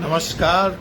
नमस्कार।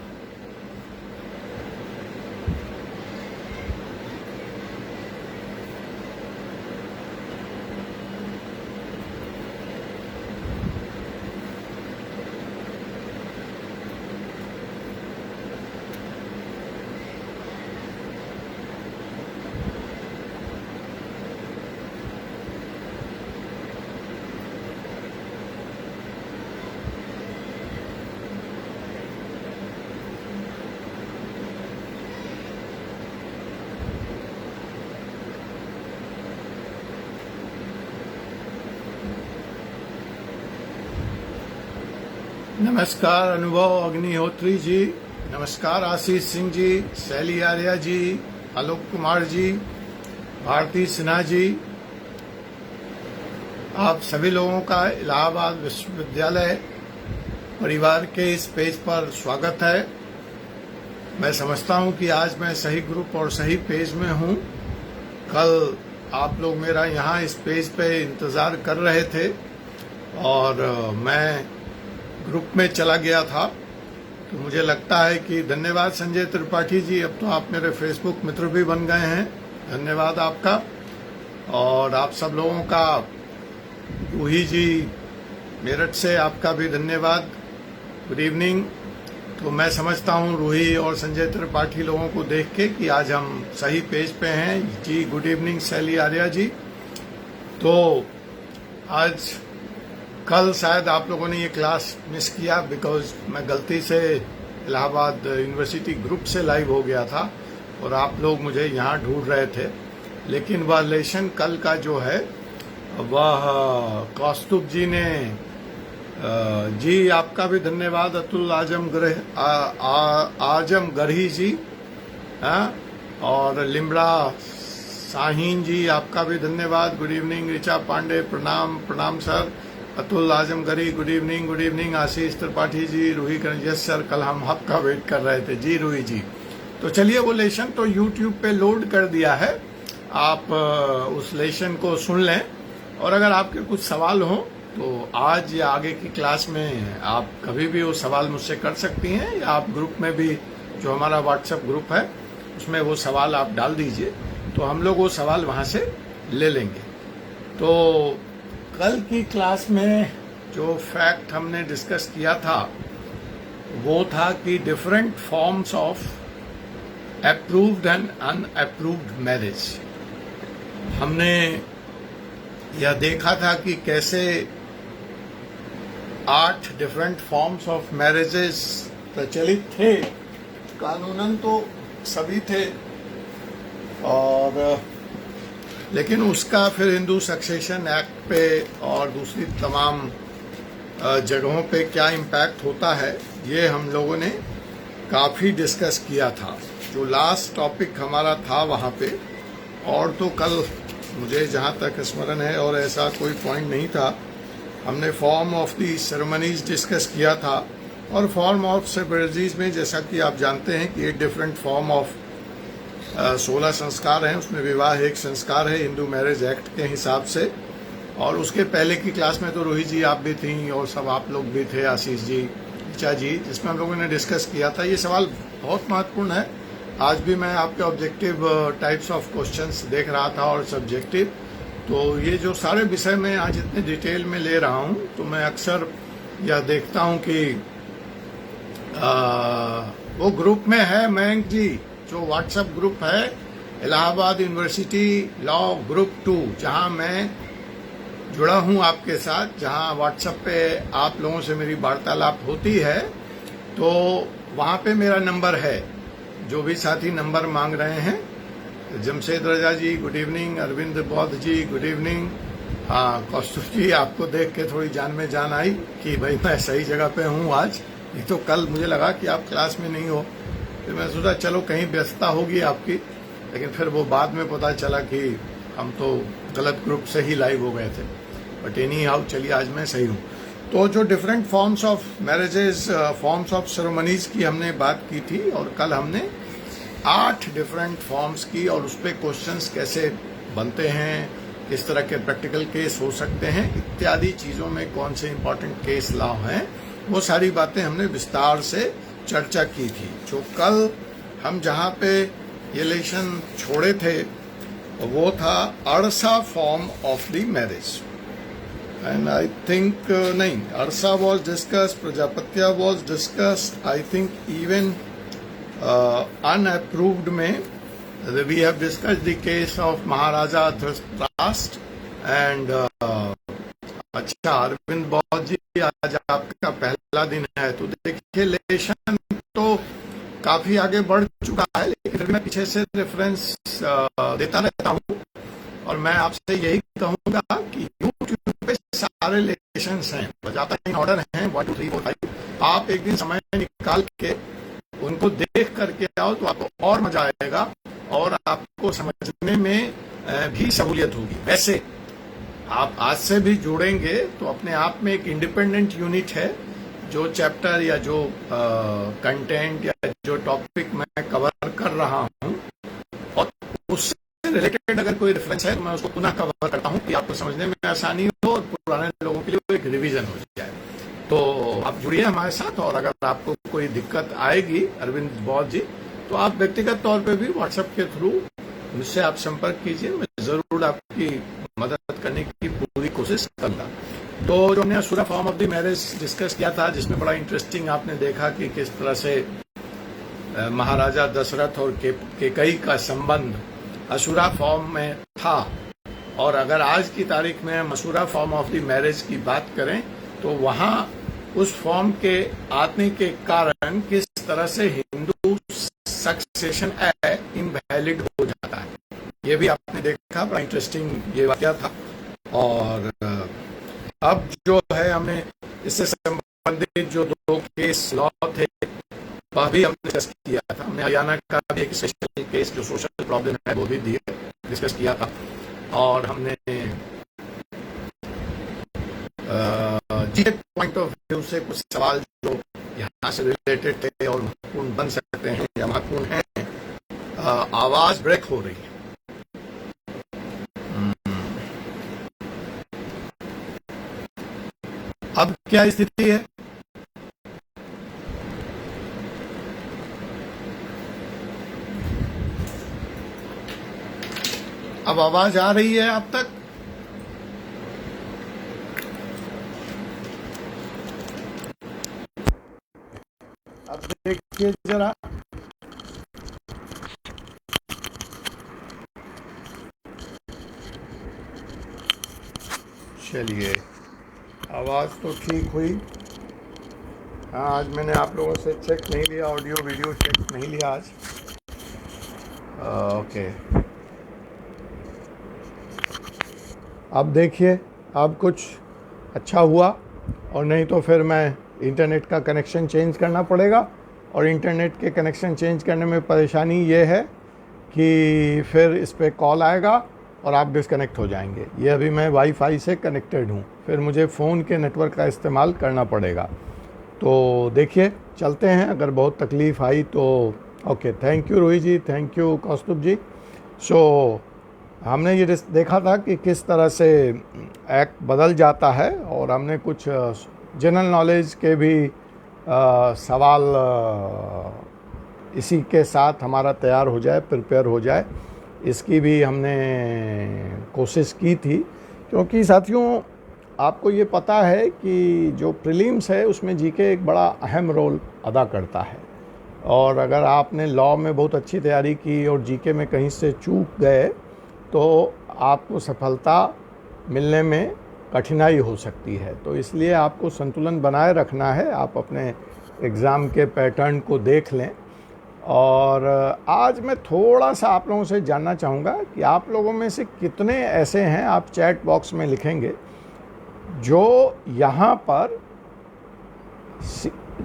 नमस्कार अनुभव अग्निहोत्री जी, नमस्कार आशीष सिंह जी, शैली आर्या जी, आलोक कुमार जी, भारती सिन्हा जी, आप सभी लोगों का इलाहाबाद विश्वविद्यालय परिवार के इस पेज पर स्वागत है। मैं समझता हूं कि आज मैं सही ग्रुप और सही पेज में हूं। कल आप लोग मेरा यहां इस पेज पे इंतजार कर रहे थे और मैं ग्रुप में चला गया था, तो मुझे लगता है कि धन्यवाद संजय त्रिपाठी जी, अब तो आप मेरे फेसबुक मित्र भी बन गए हैं, धन्यवाद आपका। और आप सब लोगों का, रूही जी मेरठ से, आपका भी धन्यवाद, गुड इवनिंग। तो मैं समझता हूं रूही और संजय त्रिपाठी लोगों को देख के कि आज हम सही पेज पे हैं जी। गुड इवनिंग शैली आर्या जी। तो आज कल शायद आप लोगों ने ये क्लास मिस किया बिकॉज मैं गलती से इलाहाबाद यूनिवर्सिटी ग्रुप से लाइव हो गया था और आप लोग मुझे यहाँ ढूंढ रहे थे। लेकिन वह लेसन कल का जो है वह कौस्तुभ जी ने जी, आपका भी धन्यवाद अतुल आजमगढ़ी जी, और लिमड़ा शाहीन जी, आपका भी धन्यवाद, गुड इवनिंग। ऋचा पांडे, प्रणाम प्रणाम sir. Atul Azamgarhi, good evening good evening. Ashish Tripathi ji, Roohi Karan, yes sir, कल हम आपका वेट कर रहे थे जी रूही जी। तो चलिए, वो लेसन तो यूट्यूब पे लोड कर दिया है, आप उस लेसन को सुन लें। और अगर आपके कुछ सवाल हो तो आज या आगे की क्लास में आप कभी भी वो सवाल मुझसे कर सकती हैं, या आप ग्रुप में भी, जो हमारा व्हाट्सएप ग्रुप है उसमें वो सवाल आप डाल दीजिए, तो हम लोग वो सवाल वहां से ले लेंगे। तो कल की क्लास में जो फैक्ट हमने डिस्कस किया था वो था कि different forms of approved and unapproved marriage. हमने यह देखा था कि कैसे 8 डिफरेंट फॉर्म्स ऑफ मैरिजेस प्रचलित थे, कानूनन तो सभी थे, और लेकिन उसका फिर हिंदू सक्सेशन एक्ट पे और दूसरी तमाम जगहों पे क्या इम्पैक्ट होता है, ये हम लोगों ने काफ़ी डिस्कस किया था। जो लास्ट टॉपिक हमारा था वहाँ पे, और तो कल मुझे जहाँ तक स्मरण है और ऐसा कोई पॉइंट नहीं था। हमने form of the ceremonies discuss किया था, और फॉर्म ऑफ सेरेमनीज में जैसा कि आप जानते हैं कि 8 डिफरेंट फॉर्म ऑफ 16 संस्कार हैं, उसमें विवाह एक संस्कार है हिंदू मैरिज एक्ट के हिसाब से। और उसके पहले की क्लास में तो रूही जी आप भी थी और सब आप लोग भी थे, आशीष जी, ऋचा जी, जिसमें हम लोगों ने डिस्कस किया था। ये सवाल बहुत महत्वपूर्ण है। आज भी मैं आपके ऑब्जेक्टिव टाइप्स ऑफ क्वेश्चंस देख रहा था और सब्जेक्टिव। तो ये जो सारे विषय मैं आज इतने डिटेल में ले रहा हूँ, तो मैं अक्सर यह देखता हूँ कि वो ग्रुप में है मयंक जी, जो व्हाट्सएप ग्रुप है इलाहाबाद यूनिवर्सिटी लॉ ग्रुप 2, जहां मैं जुड़ा हूं आपके साथ, जहां व्हाट्सएप पे आप लोगों से मेरी वार्तालाप होती है, तो वहां पे मेरा नंबर है। जो भी साथी नंबर मांग रहे हैं, जमशेद रजा जी गुड इवनिंग, अरविंद बौद्ध जी गुड इवनिंग। हाँ कौस्तुभ जी, आपको देख के थोड़ी जान में जान आई कि भाई मैं सही जगह पे हूँ आज। नहीं तो कल मुझे लगा कि आप क्लास में नहीं हो, फिर मैं सोचा चलो कहीं व्यस्तता होगी आपकी, लेकिन फिर वो बाद में पता चला कि हम तो गलत ग्रुप से ही लाइव हो गए थे। बट एनी हाउ, चलिए आज मैं सही हूँ। तो जो different forms of marriages, forms of ceremonies की हमने बात की थी, और कल हमने 8 डिफरेंट फॉर्म्स की, और उस पर क्वेश्चंस कैसे बनते हैं, किस तरह के प्रैक्टिकल केस हो सकते हैं, इत्यादि चीजों में कौन से इंपॉर्टेंट केस लॉ हैं, वो सारी बातें हमने विस्तार से चर्चा की थी। जो कल हम जहाँ पे ये लेशन छोड़े थे वो था Arsha form of the marriage, and I think नहीं, Arsha was discuss, Prajapatya was discuss, I think even unapproved में we have discussed the case of Maharaja Dhritarashtra and अच्छा अरविंद बौद्ध जी, आज आपका पहला दिन है, तो देखिए लेशन तो काफी आगे बढ़ चुका है, लेकिन फिर मैं पीछे से रेफरेंस देता रहता हूँ। और मैं आपसे यही कहूंगा कि यूट्यूब पे सारे लेशंस हैं, बजाता इन ऑर्डर हैं 1 2 3 4 5। आप एक दिन समय निकाल के उनको देख करके आओ तो आपको और मजा आएगा और आपको समझने में भी सहूलियत होगी। वैसे आप आज से भी जुड़ेंगे तो अपने आप में एक इंडिपेंडेंट यूनिट है। जो चैप्टर या जो कंटेंट या जो टॉपिक मैं कवर कर रहा हूं और उससे रिलेटेड अगर कोई रेफरेंस है तो मैं उसको पुनः कवर करता हूं कि आपको समझने में आसानी हो और पुराने लोगों के लिए एक रिवीजन हो जाए। तो आप जुड़िए हमारे साथ, और अगर आपको कोई दिक्कत आएगी अरविंद बौद्ध जी, तो आप व्यक्तिगत तौर पे भी व्हाट्सएप के थ्रू मुझसे आप संपर्क कीजिए, मैं जरूर आपकी मदद करने की पूरी कोशिश करूंगा। तो जो हमने असुरा form of the marriage discuss किया था, जिसमें बड़ा इंटरेस्टिंग आपने देखा कि किस तरह से महाराजा दशरथ और कैकेयी का संबंध असुरा फॉर्म में था, और अगर आज की तारीख में हम Asura form of the marriage की बात करें तो वहां उस फॉर्म के आने के कारण किस तरह से हिंदू सक्सेशन एक्ट इनवैलिड हो जाता है, ये भी आपने देखा। बड़ा इंटरेस्टिंग ये वाकया था। और अब जो है हमने इससे संबंधित जो 2 केस लॉ थे वह भी हमने डिस्कस किया था। हमने हरियाणा का भी एक स्पेशल केस जो सोशल प्रॉब्लम है वो भी डिस्कस किया था, और हमने जीके पॉइंट ऑफ व्यू से कुछ सवाल जो यहाँ से रिलेटेड थे और महत्वपूर्ण बन सकते हैं या महत्वपूर्ण हैं। आवाज ब्रेक हो रही है। अब क्या स्थिति है? अब आवाज आ रही है आप तक? अब देखिए जरा, चलिए आवाज तो ठीक हुई। हाँ, आज मैंने आप लोगों से चेक नहीं लिया, ऑडियो वीडियो चेक नहीं लिया आज। ओके, अब देखिए, अब कुछ अच्छा हुआ, और नहीं तो फिर मैं इंटरनेट का कनेक्शन चेंज करना पड़ेगा, और इंटरनेट के कनेक्शन चेंज करने में परेशानी ये है कि फिर इस पर कॉल आएगा और आप डिस्कनेक्ट हो जाएंगे। ये अभी मैं वाईफाई से कनेक्टेड हूँ, फिर मुझे फ़ोन के नेटवर्क का इस्तेमाल करना पड़ेगा। तो देखिए चलते हैं, अगर बहुत तकलीफ़ आई तो okay. Thank you Rohit ji, thank you Kaustubh ji. So हमने ये देखा था कि किस तरह से एक्ट बदल जाता है, और हमने कुछ जनरल नॉलेज के भी सवाल इसी के साथ हमारा तैयार हो जाए, प्रिपेयर हो जाए, इसकी भी हमने कोशिश की थी। क्योंकि साथियों, आपको ये पता है कि जो प्रीलिम्स है उसमें जीके एक बड़ा अहम रोल अदा करता है, और अगर आपने लॉ में बहुत अच्छी तैयारी की और जीके में कहीं से चूक गए तो आपको सफलता मिलने में कठिनाई हो सकती है। तो इसलिए आपको संतुलन बनाए रखना है। आप अपने एग्ज़ाम के पैटर्न को देख लें। और आज मैं थोड़ा सा आप लोगों से जानना चाहूँगा कि आप लोगों में से कितने ऐसे हैं, आप चैट बॉक्स में लिखेंगे, जो यहाँ पर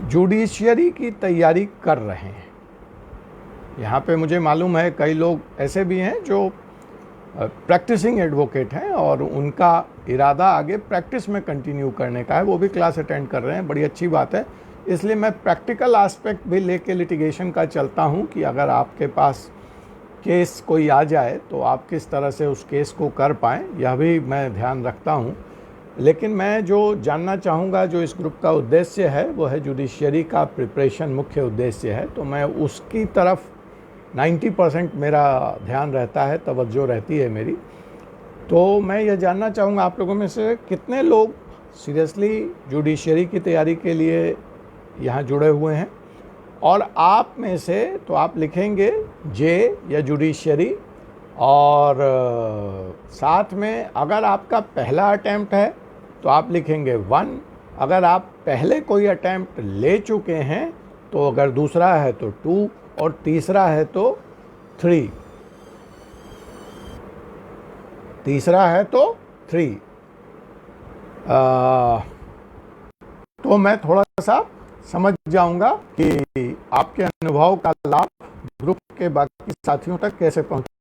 जुडिशियरी की तैयारी कर रहे हैं। यहाँ पे मुझे मालूम है कई लोग ऐसे भी हैं जो प्रैक्टिसिंग एडवोकेट हैं और उनका इरादा आगे प्रैक्टिस में कंटिन्यू करने का है, वो भी क्लास अटेंड कर रहे हैं, बड़ी अच्छी बात है। इसलिए मैं प्रैक्टिकल एस्पेक्ट भी लेके लिटिगेशन का चलता हूँ कि अगर आपके पास केस कोई आ जाए तो आप किस तरह से उस केस को कर पाएँ, यह भी मैं ध्यान रखता हूँ। लेकिन मैं जो जानना चाहूँगा, जो इस ग्रुप का उद्देश्य है वो है जुडिशरी का प्रिपरेशन, मुख्य उद्देश्य है। तो मैं उसकी तरफ 90% मेरा ध्यान रहता है, तवज्जो रहती है मेरी। तो मैं यह जानना चाहूँगा आप लोगों में से कितने लोग सीरियसली जुडिशरी की तैयारी के लिए यहाँ जुड़े हुए हैं। और आप में से तो आप लिखेंगे जे या जुडिशरी, और साथ में अगर आपका पहला अटैम्प्ट है तो आप लिखेंगे 1। अगर आप पहले कोई अटैम्प्ट ले चुके हैं तो अगर दूसरा है तो 2 और तीसरा है तो 3। तीसरा है तो 3। तो मैं थोड़ा सा समझ जाऊंगा कि आपके अनुभव का लाभ ग्रुप के बाकी साथियों तक कैसे पहुंचे।